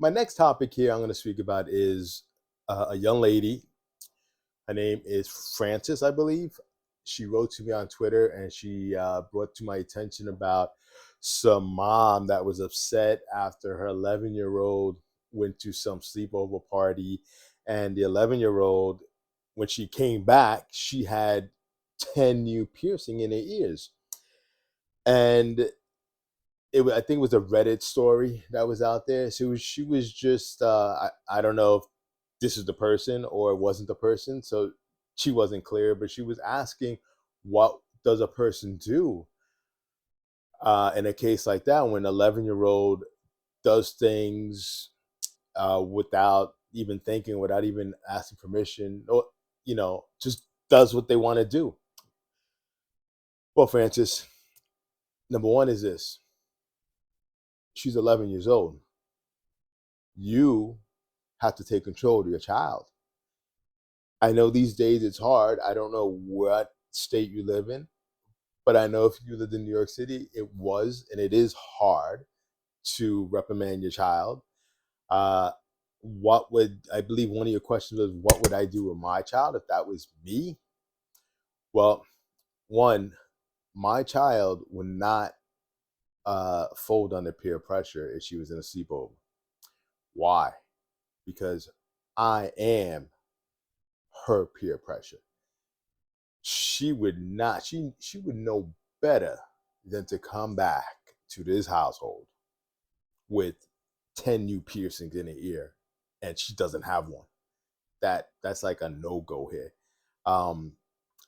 My next topic here I'm going to speak about is a young lady. Her name is Frances, I believe. She wrote to me on Twitter and she brought to my attention about some mom that was upset after her 11-year-old went to some sleepover party. And the 11-year-old, when she came back, she had 10 new piercing in her ears. And I think it was a Reddit story that was out there. So she was just I don't know if this is the person or it wasn't the person. So she wasn't clear, but she was asking, what does a person do in a case like that when an 11-year-old does things without even thinking, without even asking permission, or just does what they want to do. Well, Francis, number one is this: she's 11 years old. You have to take control of your child. I know these days it's hard. I don't know what state you live in, but I know if you lived in New York City, it was and it is hard to reprimand your child. Uh, what would I believe one of your questions was, what would I do with my child if that was me? Well, one, my child would not fold under peer pressure if she was in a sleepover. Why? Because I am her peer pressure. She would not, she would know better than to come back to this household with 10 new piercings in her ear and she doesn't have one. That's like a no-go here. um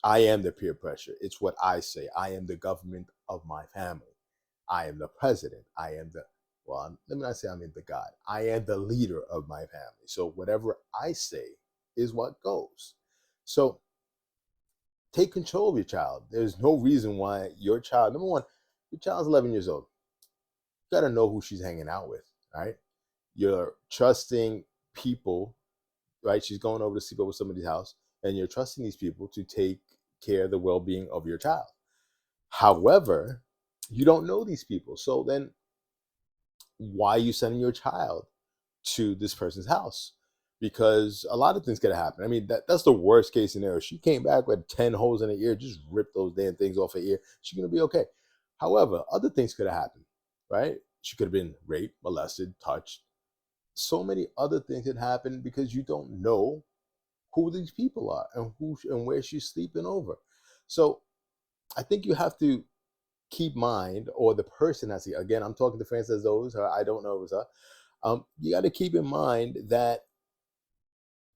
I am the peer pressure. It's what I say. I am the government of my family. I am the president. I am the, well, let me not say I'm in the God. I am the leader of my family. So whatever I say is what goes. So take control of your child. There's no reason why your child, number one, your child's 11 years old. You got to know who she's hanging out with, right? You're trusting people, right? She's going over to sleep over somebody's house, and you're trusting these people to take care of the well being of your child. However, you don't know these people. So then why are you sending your child to this person's house? Because a lot of things could happen. I mean, that's the worst case scenario. She came back with 10 holes in her ear, just rip those damn things off her ear. She's going to be okay. However, other things could have happened, right? She could have been raped, molested, touched. So many other things had happened because you don't know who these people are and who and where she's sleeping over. So I think you have to keep mind, or the person has to, again, I'm talking to Frances those, her, I don't know if it was her. You got to keep in mind that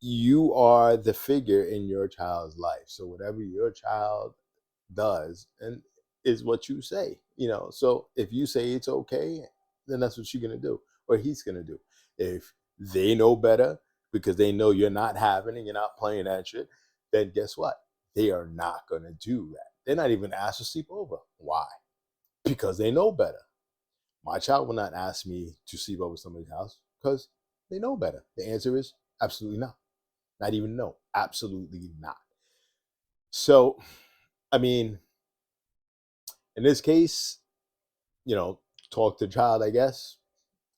you are the figure in your child's life. So whatever your child does and is what you say, So if you say it's okay, then that's what you're gonna do, or he's gonna do. If they know better because they know you're not having and you're not playing that shit, then guess what? They are not gonna do that. They're not even asked to sleep over. Why? Because they know better. My child will not ask me to sleep over somebody's house because they know better. The answer is absolutely not. Not even no, absolutely not. So, I mean, in this case, you know, talk to the child, I guess.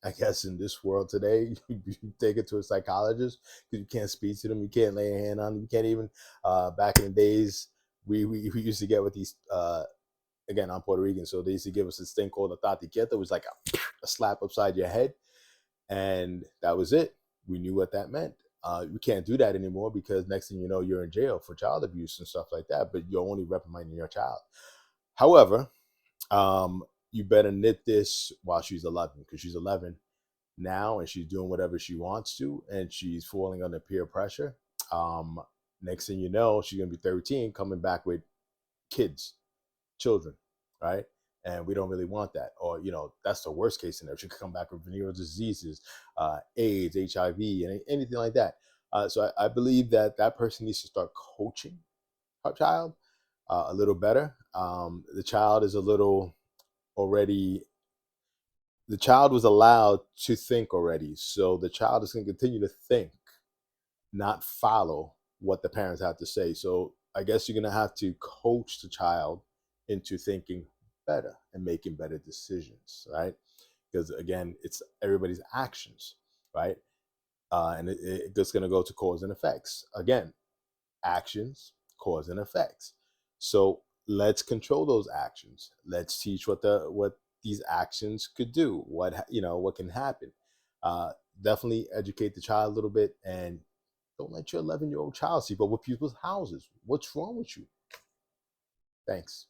I guess in this world today, you take it to a psychologist because you can't speak to them, you can't lay a hand on them, you can't even. Back in the days, we used to get with these. Again, I'm Puerto Rican, so they used to give us this thing called a tatiqueta. It was like a slap upside your head, and that was it. We knew what that meant. We can't do that anymore because next thing you know, you're in jail for child abuse and stuff like that. But you're only reprimanding your child. However, you better knit this while she's 11, because she's 11 now and she's doing whatever she wants to, and she's falling under peer pressure. Um, Next thing you know, she's gonna be 13, coming back with kids, children, right? And we don't really want that. Or, that's the worst case scenario. She could come back with venereal diseases, AIDS, HIV, and anything like that. So I believe that that person needs to start coaching her child a little better. The child is a little already, the child was allowed to think already. So the child is going to continue to think, not follow what the parents have to say. So I guess you're going to have to coach the child into thinking better and making better decisions, right? Because again, it's everybody's actions. right? And it's just going to go to cause and effects again. Actions, cause and effects. So let's control those actions. Let's teach what these actions could do. What can happen. Uh, Definitely educate the child a little bit, and don't let your 11-year-old child sleep over people's houses. What's wrong with you? Thanks.